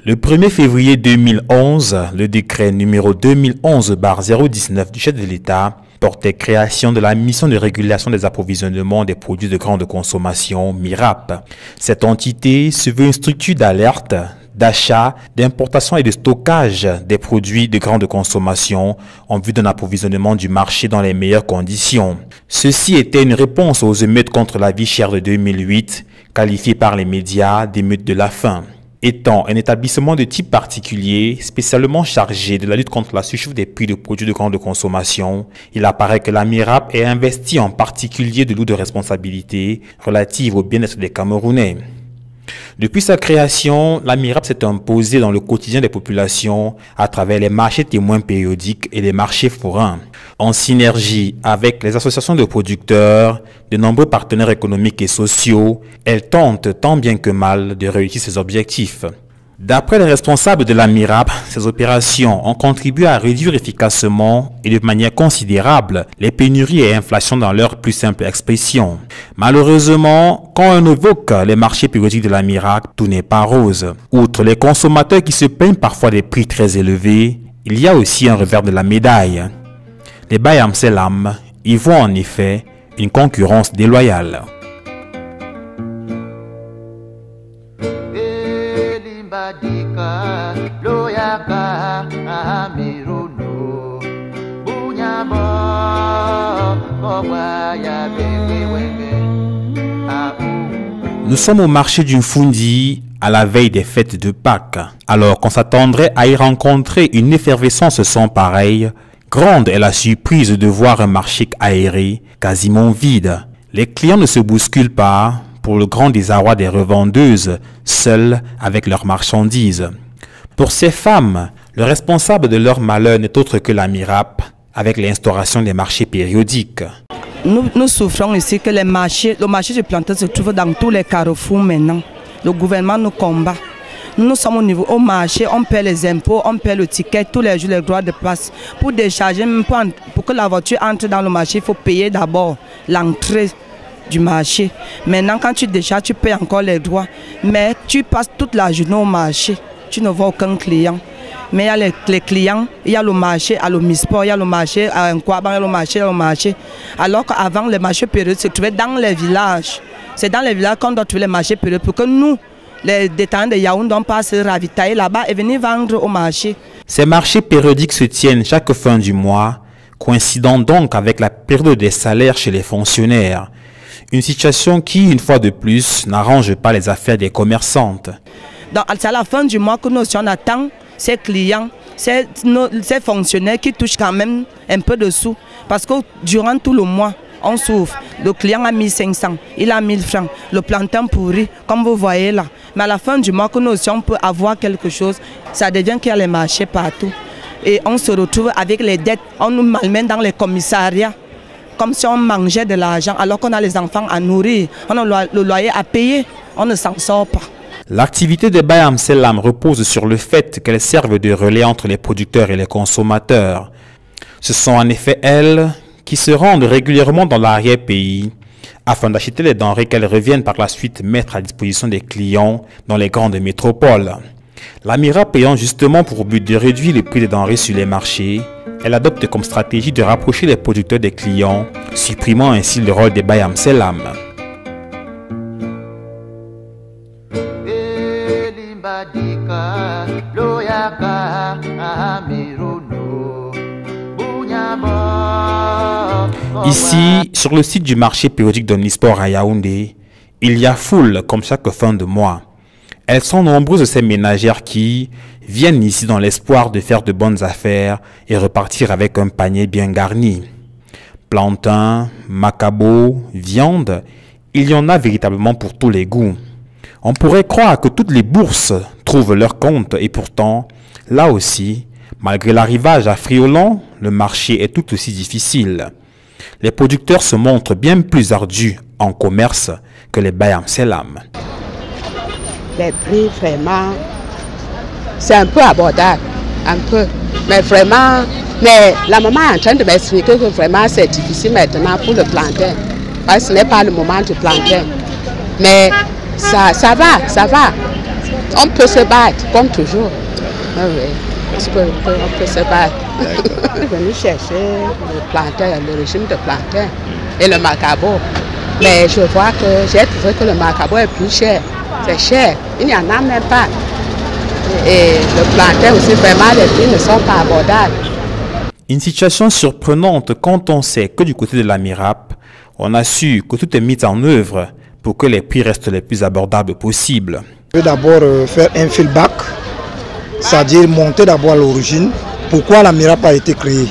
Le 1er février 2011, le décret numéro 2011/019 du chef de l'État portait création de la mission de régulation des approvisionnements des produits de grande consommation, MIRAP. Cette entité se veut une structure d'alerte, d'achat, d'importation et de stockage des produits de grande consommation en vue d'un approvisionnement du marché dans les meilleures conditions. Ceci était une réponse aux émeutes contre la vie chère de 2008, qualifiées par les médias d'émeutes de la faim. Étant un établissement de type particulier, spécialement chargé de la lutte contre la surchauffe des prix de produits de grande consommation, il apparaît que la MIRAP est investie en particulier de lourdes responsabilités relatives au bien-être des Camerounais. Depuis sa création, la MIRAP s'est imposée dans le quotidien des populations à travers les marchés témoins périodiques et les marchés forains. En synergie avec les associations de producteurs, de nombreux partenaires économiques et sociaux, elle tente tant bien que mal de réussir ses objectifs. D'après les responsables de la MIRAP, ces opérations ont contribué à réduire efficacement et de manière considérable les pénuries et inflations dans leur plus simple expression. Malheureusement, quand on évoque les marchés périodiques de la MIRAP, tout n'est pas rose. Outre les consommateurs qui se plaignent parfois des prix très élevés, il y a aussi un revers de la médaille. Les Bayam Selam y voient en effet une concurrence déloyale. Nous sommes au marché du Fundi à la veille des fêtes de Pâques. Alors qu'on s'attendrait à y rencontrer une effervescence sans pareille, grande est la surprise de voir un marché aéré, quasiment vide. Les clients ne se bousculent pas, pour le grand désarroi des revendeuses, seules avec leurs marchandises. Pour ces femmes, le responsable de leur malheur n'est autre que la MIRAP, avec l'instauration des marchés périodiques. Nous souffrons ici que le marché du plantain se trouve dans tous les carrefours maintenant. Le gouvernement nous combat. Nous sommes au marché, on paie les impôts, on paie le ticket, tous les jours les droits de place. Pour décharger, pour que la voiture entre dans le marché, il faut payer d'abord l'entrée du marché. Maintenant, quand tu décharges, tu payes encore les droits. Mais tu passes toute la journée au marché, tu ne vois aucun client. Mais il y a les clients, il y a le marché à l'Omisport, il y a le marché à Nkwaban, il y a le marché. Alors qu'avant, les marchés périodiques se trouvaient dans les villages. C'est dans les villages qu'on doit trouver les marchés périodiques pour que nous, les détenus de Yaoundé, on passe se ravitailler là-bas et venir vendre au marché. Ces marchés périodiques se tiennent chaque fin du mois, coïncidant donc avec la période des salaires chez les fonctionnaires. Une situation qui, une fois de plus, n'arrange pas les affaires des commerçantes. C'est à la fin du mois que nous on attend ces clients, ces fonctionnaires qui touchent quand même un peu de sous. Parce que durant tout le mois, on souffre. Le client a 1500, il a 1000 francs. Le plantain pourri, comme vous voyez là. Mais à la fin du mois que nous on peut avoir quelque chose, ça devient qu'il y a les marchés partout. Et on se retrouve avec les dettes, on nous malmène dans les commissariats. Comme si on mangeait de l'argent alors qu'on a les enfants à nourrir, on a le loyer à payer, on ne s'en sort pas. L'activité de Bayam Selam repose sur le fait qu'elles servent de relais entre les producteurs et les consommateurs. Ce sont en effet elles qui se rendent régulièrement dans l'arrière-pays afin d'acheter les denrées qu'elles reviennent par la suite mettre à disposition des clients dans les grandes métropoles. La MIRAP ayant justement pour but de réduire les prix des denrées sur les marchés, elle adopte comme stratégie de rapprocher les producteurs des clients, supprimant ainsi le rôle des Bayam Selam. Ici, sur le site du marché périodique d'Omnisport à Yaoundé, il y a foule comme chaque fin de mois. Elles sont nombreuses ces ménagères qui viennent ici dans l'espoir de faire de bonnes affaires et repartir avec un panier bien garni. Plantain, macabo, viande, il y en a véritablement pour tous les goûts. On pourrait croire que toutes les bourses trouvent leur compte et pourtant, là aussi, malgré l'arrivage à Friolan, le marché est tout aussi difficile. Les producteurs se montrent bien plus ardus en commerce que les Bayam Selam. Les prix, vraiment, c'est un peu abordable, un peu. Mais vraiment, la maman est en train de m'expliquer que vraiment c'est difficile maintenant pour le plantain. Parce que ce n'est pas le moment du plantain. Mais ça va, ça va. On peut se battre, comme toujours. Ah oui, on peut se battre. Je suis venu chercher le plantain, le régime de plantain et le macabo. Mais je vois que j'ai trouvé que le macabo est plus cher. C'est cher, il n'y en a même pas. Et le plantain aussi, vraiment, les prix ne sont pas abordables. Une situation surprenante quand on sait que du côté de la MIRAP, on a su que tout est mis en œuvre pour que les prix restent les plus abordables possibles. Je veux d'abord faire un feedback, c'est-à-dire monter d'abord à l'origine. Pourquoi la MIRAP a été créée?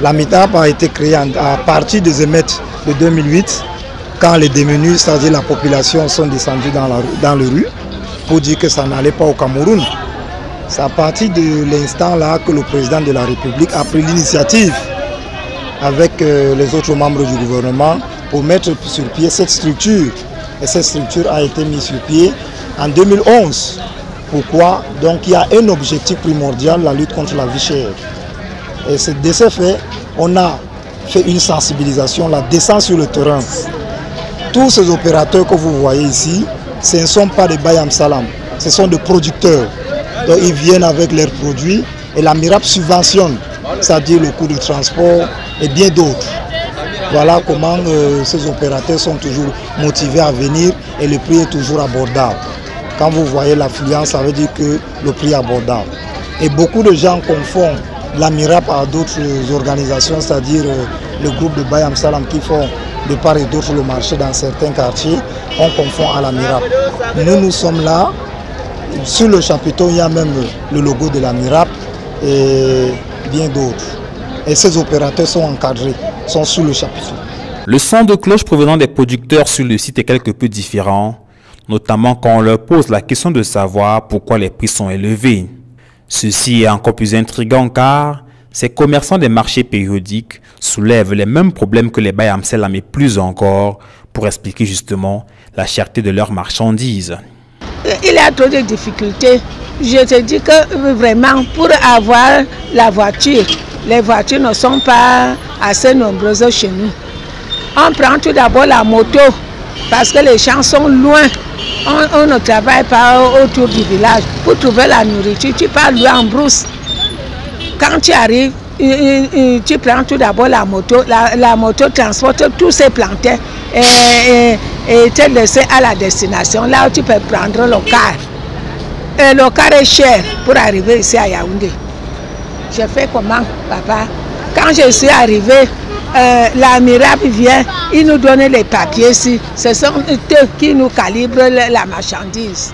La MIRAP a été créée à partir des émeutes de 2008, quand les démunis, c'est-à-dire la population, sont descendus dans les rues pour dire que ça n'allait pas au Cameroun. C'est à partir de l'instant là que le président de la République a pris l'initiative avec les autres membres du gouvernement pour mettre sur pied cette structure. Et cette structure a été mise sur pied en 2011. Pourquoi? Donc il y a un objectif primordial, la lutte contre la vie chère. Et de ce fait, on a fait une sensibilisation, la descente sur le terrain. Tous ces opérateurs que vous voyez ici, ce ne sont pas des Bayam Salam, ce sont des producteurs. Donc ils viennent avec leurs produits et la MIRAP subventionne, c'est-à-dire le coût de transport et bien d'autres. Voilà comment ces opérateurs sont toujours motivés à venir et le prix est toujours abordable. Quand vous voyez l'affluence, ça veut dire que le prix est abordable. Et beaucoup de gens confondent la MIRAP à d'autres organisations, c'est-à-dire le groupe de Bayam Salam qui font de part et d'autre le marché dans certains quartiers, on confond à la MIRAP. Nous sommes là. Sur le chapiteau, il y a même le logo de la MIRAP et bien d'autres. Et ces opérateurs sont encadrés, sont sous le chapiteau. Le son de cloche provenant des producteurs sur le site est quelque peu différent, notamment quand on leur pose la question de savoir pourquoi les prix sont élevés. Ceci est encore plus intriguant car ces commerçants des marchés périodiques soulèvent les mêmes problèmes que les Bayam Salam et plus encore pour expliquer justement la cherté de leurs marchandises. Il y a trop de difficultés. Je te dis que vraiment pour avoir la voiture, les voitures ne sont pas assez nombreuses chez nous. On prend tout d'abord la moto parce que les champs sont loin. On ne travaille pas autour du village. Pour trouver la nourriture, tu pars loin en brousse. Quand tu arrives, tu prends tout d'abord la moto. La moto transporte tous ces plantains et te laisse à la destination. Là où tu peux prendre le car. Et le car est cher pour arriver ici à Yaoundé. Je fais comment, papa? Quand je suis arrivé, la MIRAP vient, ils nous donnent les papiers ici. Ce sont eux qui nous calibrent la marchandise.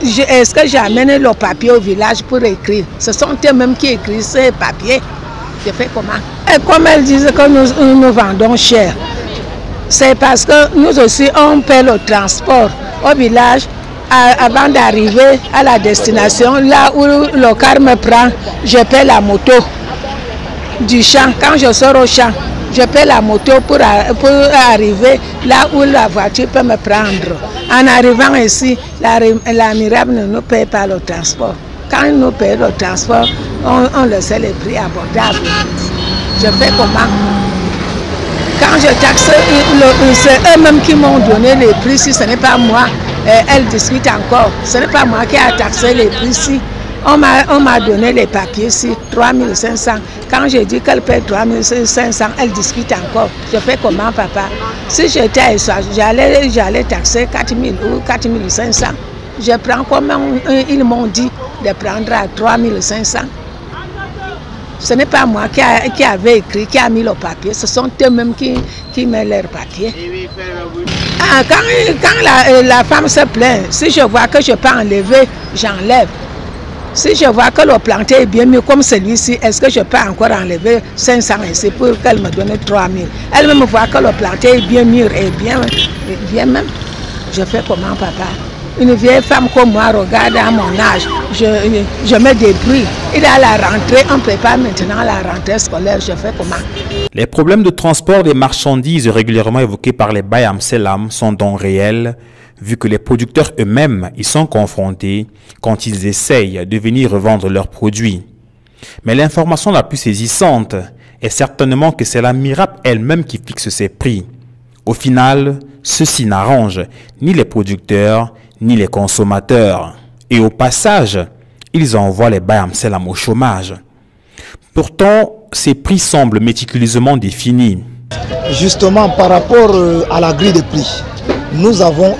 Est-ce que j'amène le papier au village pour écrire? Ce sont eux-mêmes qui écrivent ces papiers. Je fais comment? Et comme elles disent que nous vendons cher, c'est parce que nous aussi on paie le transport au village avant d'arriver à la destination. Là où le car me prend, je paie la moto du champ. Quand je sors au champ, je paie la moto pour arriver là où la voiture peut me prendre. En arrivant ici, la MIRAP ne nous paye pas le transport. Quand ils nous payent le transport, on laisse les prix abordables. Je fais comment? Quand je taxe, c'est eux-mêmes qui m'ont donné les prix. Si ce n'est pas moi, elles discutent encore. Ce n'est pas moi qui ai taxé les prix ici. On m'a donné les papiers ici, 3500. Quand je dis qu'elle paie 3500, elle discute encore. Je fais comment, papa? Si j'étais à Essoir, j'allais taxer 4000 ou 4500. Je prends comme ils m'ont dit de prendre à 3500. Ce n'est pas moi qui avait écrit, qui a mis le papier. Ce sont eux-mêmes qui mettent leurs papiers. Quand la femme se plaint, si je vois que je peux enlever, j'enlève. Si je vois que le plantain est bien mieux comme celui-ci, est-ce que je peux encore enlever 500 ici pour qu'elle me donne 3000? Elle-même voit que le plantain est bien mûr et bien même. Je fais comment, papa? Une vieille femme comme moi regarde à mon âge, je me débrouille. Il est à la rentrée, on prépare maintenant la rentrée scolaire, je fais comment? Les problèmes de transport des marchandises régulièrement évoqués par les Bayam Salam sont donc réels, vu que les producteurs eux-mêmes y sont confrontés quand ils essayent de venir revendre leurs produits. Mais l'information la plus saisissante est certainement que c'est la MIRAP elle-même qui fixe ses prix. Au final, ceci n'arrange ni les producteurs ni les consommateurs. Et au passage, ils envoient les Bayamselam au chômage. Pourtant, ces prix semblent méticuleusement définis. Justement, par rapport à la grille de prix, nous avons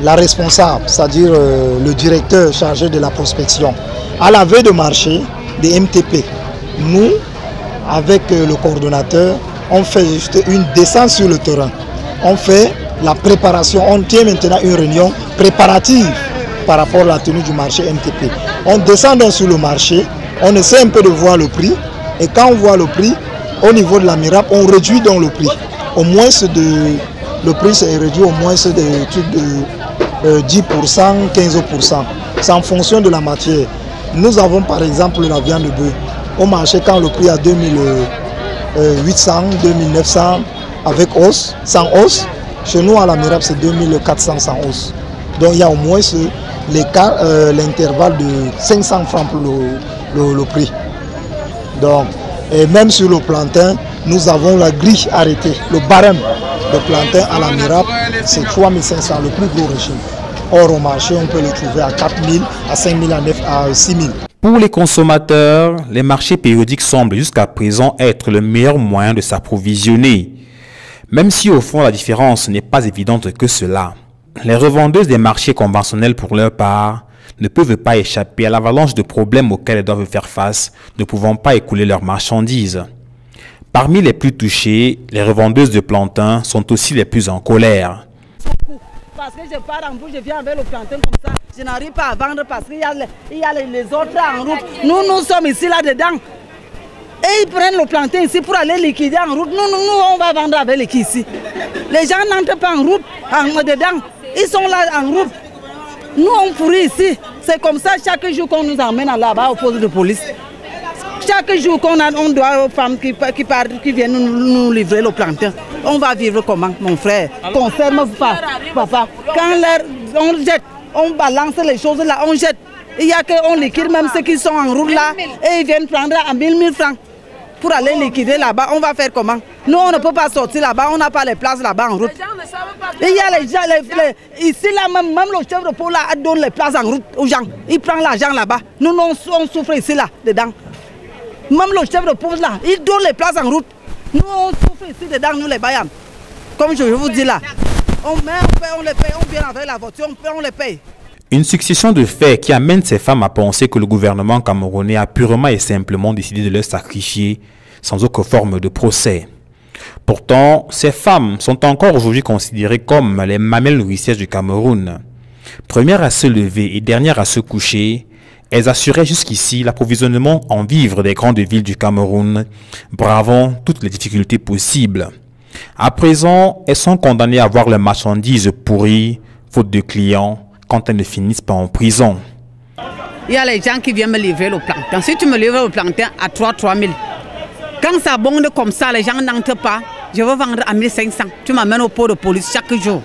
la responsable, c'est-à-dire le directeur chargé de la prospection. À la veille de marché des MTP, nous, avec le coordonnateur, on fait juste une descente sur le terrain. On fait la préparation, on tient maintenant une réunion préparative par rapport à la tenue du marché MTP. On descend donc sur le marché, on essaie un peu de voir le prix, et quand on voit le prix, au niveau de la MIRAP, on réduit donc le prix. Au moins le prix s'est réduit au moins de 10%, 15%. C'est en fonction de la matière. Nous avons par exemple la viande de bœuf. Au marché, quand le prix est à 2800, 2900 avec hausse, sans hausse, chez nous à la MIRAP c'est 2400 sans hausse. Donc il y a au moins l'intervalle de 500 francs pour le prix. Donc, et même sur le plantain, nous avons la grille arrêtée, le barème de plantain à la MIRAP, c'est 3500, le plus gros régime. Or au marché, on peut le trouver à 4000, à 5000, à 6000. Pour les consommateurs, les marchés périodiques semblent jusqu'à présent être le meilleur moyen de s'approvisionner. Même si au fond la différence n'est pas évidente que cela. Les revendeuses des marchés conventionnels pour leur part ne peuvent pas échapper à l'avalanche de problèmes auxquels elles doivent faire face, ne pouvant pas écouler leurs marchandises. Parmi les plus touchées, les revendeuses de plantain sont aussi les plus en colère. Parce que je pars en route, je viens avec le plantain comme ça, je n'arrive pas à vendre parce qu'il y a les autres en route. Nous sommes ici là-dedans. Et ils prennent le plantain ici pour aller liquider en route. Nous on va vendre avec les qui ici. Les gens n'entrent pas en route, dedans. Ils sont là en route. Nous on pourrit ici. C'est comme ça chaque jour qu'on nous emmène là-bas au poste de police. Chaque jour on doit aux femmes qui viennent nous livrer le plantain. On va vivre comment, mon frère? Confirme pas, papa. Quand on jette, on balance les choses là, on jette. Il y a qu'on liquide même ceux qui sont en route là et ils viennent prendre à 1000 francs pour aller liquider là-bas. On va faire comment? Nous, on ne peut pas sortir là-bas, on n'a pas les places là-bas en route. Il y a les gens, ici là, même le chef de pôle là donne les places en route aux gens. Il prend l'argent là-bas. Nous, on souffre ici là, dedans. Même le chef de pôle là, il donne les places en route. Nous, on souffre ici dedans, nous les Bayams. Comme je vous dis là, on les paye, on vient avec la voiture, on les paye. Une succession de faits qui amène ces femmes à penser que le gouvernement camerounais a purement et simplement décidé de les sacrifier sans aucune forme de procès. Pourtant, ces femmes sont encore aujourd'hui considérées comme les mamelles nourricières du Cameroun. Premières à se lever et dernières à se coucher, elles assuraient jusqu'ici l'approvisionnement en vivres des grandes villes du Cameroun, bravant toutes les difficultés possibles. À présent, elles sont condamnées à voir leurs marchandises pourries, faute de clients, quand elles ne finissent pas en prison. Il y a les gens qui viennent me livrer le plantain. Si tu me livres le plantain à 3 000, quand ça bonde comme ça, les gens n'entrent pas, je veux vendre à 1500. Tu m'amènes au pot de police chaque jour.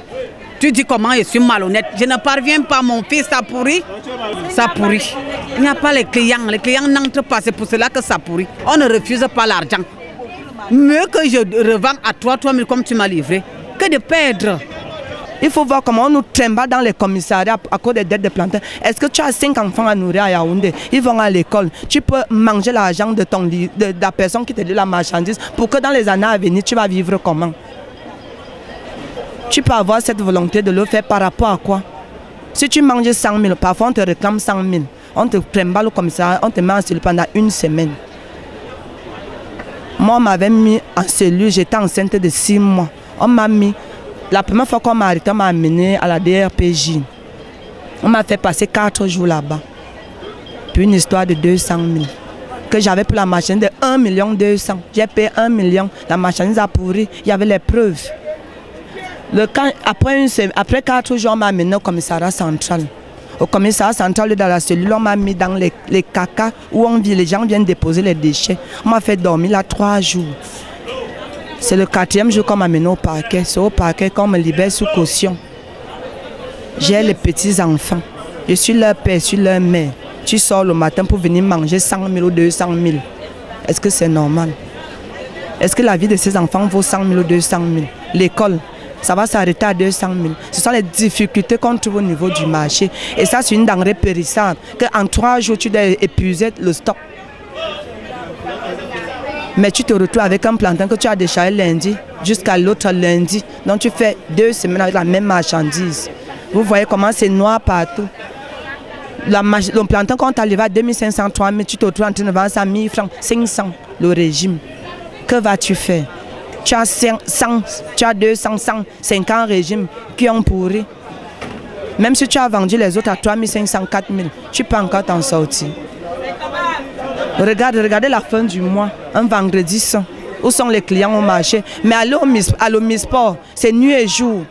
Tu dis comment je suis malhonnête. Je ne parviens pas, mon fils, ça pourrit. Ça pourrit. Il n'y a pas les clients n'entrent pas, c'est pour cela que ça pourrit. On ne refuse pas l'argent. Mieux que je revends à 3 000 comme tu m'as livré, que de perdre. Il faut voir comment on nous trimballe dans les commissariats à cause des dettes de plantain. Est-ce que tu as 5 enfants à nourrir à Yaoundé? Ils vont à l'école. Tu peux manger l'argent de la personne qui te dit la marchandise pour que dans les années à venir, tu vas vivre comment? Tu peux avoir cette volonté de le faire par rapport à quoi? Si tu manges 100 000, parfois on te réclame 100 000. On te trimballe au commissariat, on te met en cellule pendant 1 semaine. Moi, on m'avait mis en cellule, j'étais enceinte de 6 mois. On m'a mis... La première fois qu'on m'a arrêté, on m'a amené à la DRPJ. On m'a fait passer 4 jours là-bas. Puis une histoire de 200 000. Que j'avais pour la marchandise de 1 200 000. J'ai payé 1 million. La marchandise a pourri. Il y avait les preuves. Après 4 jours, on m'a amené au commissariat central. Au commissariat central, dans la cellule, on m'a mis dans les cacas où les gens viennent déposer les déchets. On m'a fait dormir là 3 jours. C'est le 4e jour qu'on m'a amené au parquet. C'est au parquet qu'on me libère sous caution. J'ai les petits-enfants. Je suis leur père, je suis leur mère. Tu sors le matin pour venir manger 100 000 ou 200 000. Est-ce que c'est normal? Est-ce que la vie de ces enfants vaut 100 000 ou 200 000? L'école, ça va s'arrêter à 200 000. Ce sont les difficultés qu'on trouve au niveau du marché. Et ça, c'est une denrée périssable. Qu'en 3 jours, tu dois épuiser le stock. Mais tu te retrouves avec un plantain que tu as déchargé lundi jusqu'à l'autre lundi. Donc tu fais 2 semaines avec la même marchandise. Vous voyez comment c'est noir partout. Le plantain, quand tu arrives à 2500, 3000, tu te retrouves en train de vendre ça à 1000 francs, 500, le régime. Que vas-tu faire? Tu as 100, tu as 200, 150 régimes qui ont pourri. Même si tu as vendu les autres à 3500, 4000, tu peux encore t'en sortir. Regardez la fin du mois, un vendredi saint. Où sont les clients au marché? Mais à l'Omisport, c'est nuit et jour.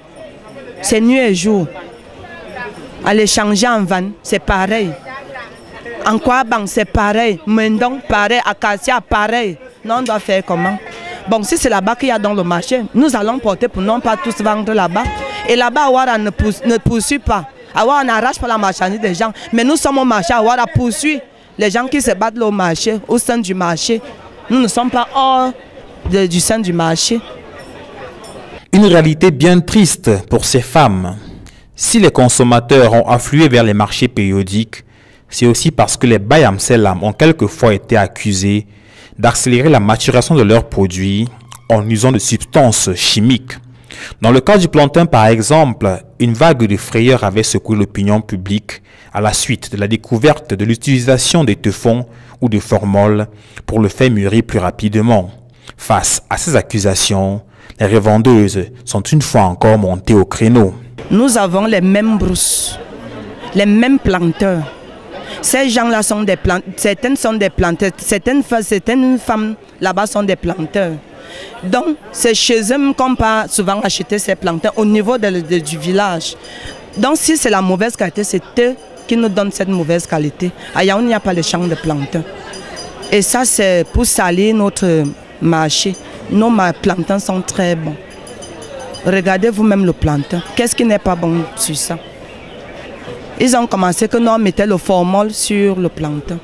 C'est nuit et jour. Aller changer en van, c'est pareil. En Kwabang, c'est pareil. Mendong, pareil. Acacia, pareil. Non, on doit faire comment? Bon, si c'est là-bas qu'il y a dans le marché, nous allons porter pour non pas tous vendre là-bas. Et là-bas, Awara ne poursuit pas. Awara n'arrache pas la marchandise des gens. Mais nous sommes au marché, Awara poursuit les gens qui se battent au marché, au sein du marché. Nous ne sommes pas hors du sein du marché. Une réalité bien triste pour ces femmes. Si les consommateurs ont afflué vers les marchés périodiques, c'est aussi parce que les Bayam Selam ont quelquefois été accusés d'accélérer la maturation de leurs produits en usant de substances chimiques. Dans le cas du plantain par exemple, une vague de frayeur avait secoué l'opinion publique à la suite de la découverte de l'utilisation des teufons ou de formol pour le faire mûrir plus rapidement. Face à ces accusations, les revendeuses sont une fois encore montées au créneau. Nous avons les mêmes brousses, les mêmes planteurs. Ces gens-là sont des planteurs, certaines sont des planteurs, certaines femmes là-bas sont des planteurs. Donc, c'est chez eux qu'on peut souvent acheter ces planteurs au niveau du village. Donc, si c'est la mauvaise qualité, c'est eux qui nous donnent cette mauvaise qualité. À Yaoundé, il n'y a pas de champ de plantains. Et ça, c'est pour salir notre marché. Nos plantains sont très bons. Regardez vous-même le plantain. Qu'est-ce qui n'est pas bon sur ça? Ils ont commencé que nous on mettait le formol sur le plantain.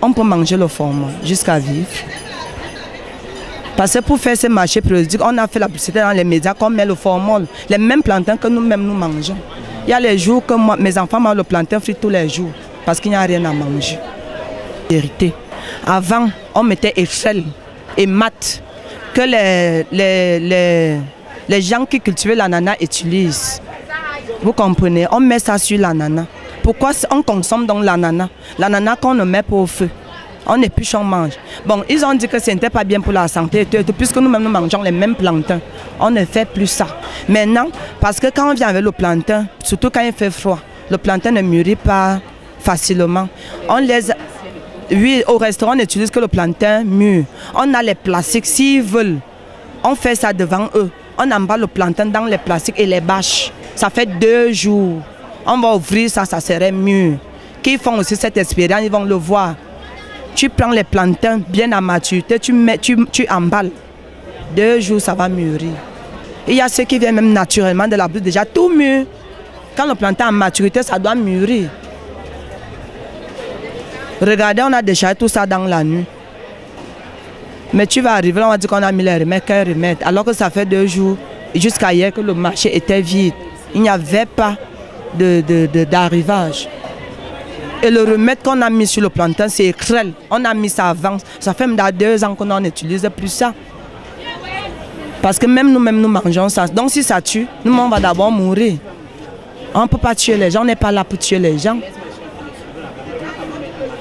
On peut manger le formol jusqu'à vivre. Parce que pour faire ces marchés périodiques, on a fait la publicité dans les médias qu'on met le formol. Les mêmes plantains que nous-mêmes nous mangeons. Il y a les jours que mes enfants mangent le plantain frit tous les jours. Parce qu'il n'y a rien à manger. Vérité. Avant, on mettait Excel et maths que les gens qui cultivaient l'ananas utilisent. Vous comprenez? On met ça sur l'ananas. Pourquoi on consomme donc l'ananas? L'ananas qu'on ne met pas au feu. On épluche, on mange. Bon, ils ont dit que ce n'était pas bien pour la santé, puisque nous-mêmes nous mangeons les mêmes plantains. On ne fait plus ça. Maintenant, parce que quand on vient avec le plantain, surtout quand il fait froid, le plantain ne mûrit pas facilement. Oui, au restaurant, on n'utilise que le plantain mûr. On a les plastiques, s'ils veulent, on fait ça devant eux. On emballe le plantain dans les plastiques et les bâches. Ça fait 2 jours. On va ouvrir ça, ça serait mieux. Qui font aussi cette expérience, ils vont le voir. Tu prends les plantains bien à maturité, tu emballes. 2 jours, ça va mûrir. Il y a ceux qui viennent même naturellement de la brousse, déjà tout mûr. Quand le plantain est à maturité, ça doit mûrir. Regardez, on a déjà tout ça dans la nuit. Mais tu vas arriver, on va dire qu'on a mis les remèdes, quel remède? Alors que ça fait 2 jours, jusqu'à hier que le marché était vide. Il n'y avait pas d'arrivage. Et le remède qu'on a mis sur le plantain, c'est Ekrel. On a mis ça avant. Ça fait même 2 ans qu'on n'utilise plus ça. Parce que même nous-mêmes, nous mangeons ça. Donc si ça tue, nous, on va d'abord mourir. On ne peut pas tuer les gens, on n'est pas là pour tuer les gens.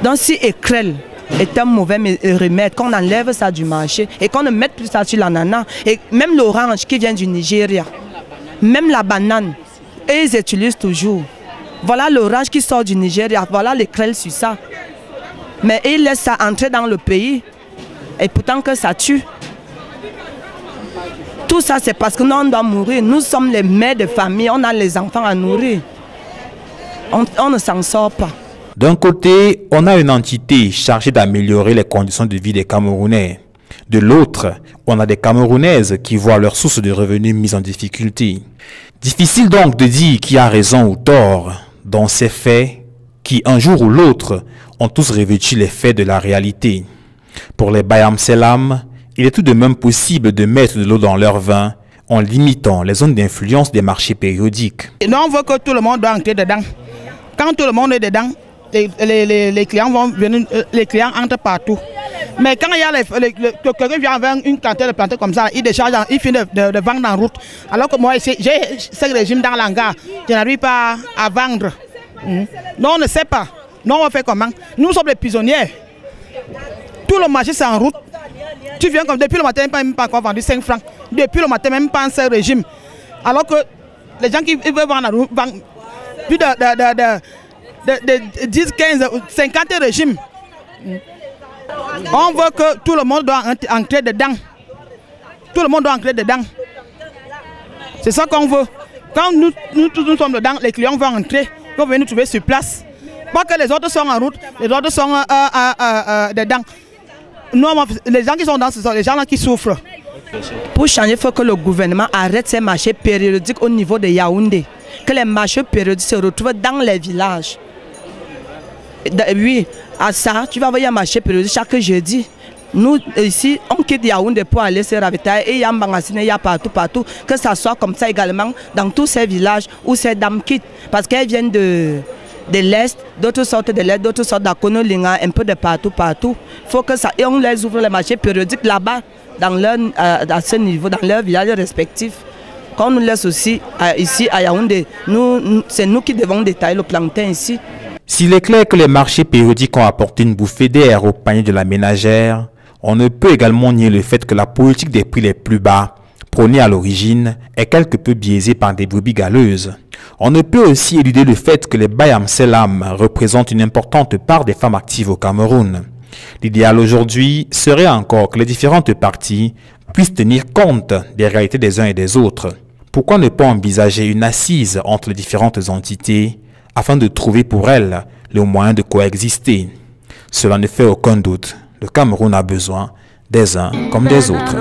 Donc si Ekrel est un mauvais remède, qu'on enlève ça du marché et qu'on ne mette plus ça sur l'ananas, et même l'orange qui vient du Nigeria, même la banane, et ils utilisent toujours. Voilà l'orange qui sort du Nigeria, voilà les crêles sur ça. Mais ils laissent ça entrer dans le pays, et pourtant que ça tue. Tout ça, c'est parce que nous, on doit mourir. Nous sommes les mères de famille, on a les enfants à nourrir. On ne s'en sort pas. D'un côté, on a une entité chargée d'améliorer les conditions de vie des Camerounais. De l'autre, on a des Camerounaises qui voient leur source de revenus mise en difficulté. Difficile donc de dire qui a raison ou tort dans ces faits qui, un jour ou l'autre, ont tous revêtu les faits de la réalité. Pour les Bayam Selam, il est tout de même possible de mettre de l'eau dans leur vin en limitant les zones d'influence des marchés périodiques. Et nous, on veut que tout le monde doit entrer dedans. Quand tout le monde est dedans, les clients vont venir, les clients entrent partout. Mais quand il y a quelqu'un vient avec une quantité de plantes comme ça, il décharge, il finit de vendre en route. Alors que moi, j'ai ce régime dans l'hangar, je n'arrive pas à vendre. Non, on ne sait pas. Non, on fait comment? Nous sommes les prisonniers. Tout le marché c'est en route. Tu viens comme depuis le matin, même pas encore vendu 5 francs. Depuis le matin, même pas en ce régime. Alors que les gens qui veulent vendre plus de 10, 15, 50 régimes. On veut que tout le monde doit entrer dedans. Tout le monde doit entrer dedans. C'est ça qu'on veut. Quand nous sommes dedans, les clients vont entrer, vont venir nous trouver sur place. Pas que les autres sont en route, les autres sont dedans. Nous, les gens qui sont dans ce sont les gens là qui souffrent. Pour changer, il faut que le gouvernement arrête ces marchés périodiques au niveau de Yaoundé. Que les marchés périodiques se retrouvent dans les villages. Oui, à ça, tu vas voir un marché périodique chaque jeudi. Nous, ici, on quitte Yaoundé pour aller se ravitailler et il y a Mbangassine, il y a partout. Que ça soit comme ça également dans tous ces villages où ces dames quittent. Parce qu'elles viennent de l'Est, d'autres sortent de l'Est, d'autres sortent d'Akonolinga, un peu de partout. Il faut que ça, et on les ouvre les marchés périodiques là-bas, à ce niveau, dans leurs villages respectifs. Quand on nous laisse aussi ici à Yaoundé, c'est nous qui devons détailler le plantain ici. S'il est clair que les marchés périodiques ont apporté une bouffée d'air au panier de la ménagère, on ne peut également nier le fait que la politique des prix les plus bas, prônée à l'origine, est quelque peu biaisée par des brebis galeuses. On ne peut aussi éluder le fait que les Bayam Selam représentent une importante part des femmes actives au Cameroun. L'idéal aujourd'hui serait encore que les différentes parties puissent tenir compte des réalités des uns et des autres. Pourquoi ne pas envisager une assise entre les différentes entités afin de trouver pour elles le moyen de coexister? Cela ne fait aucun doute. Le Cameroun a besoin des uns comme des autres.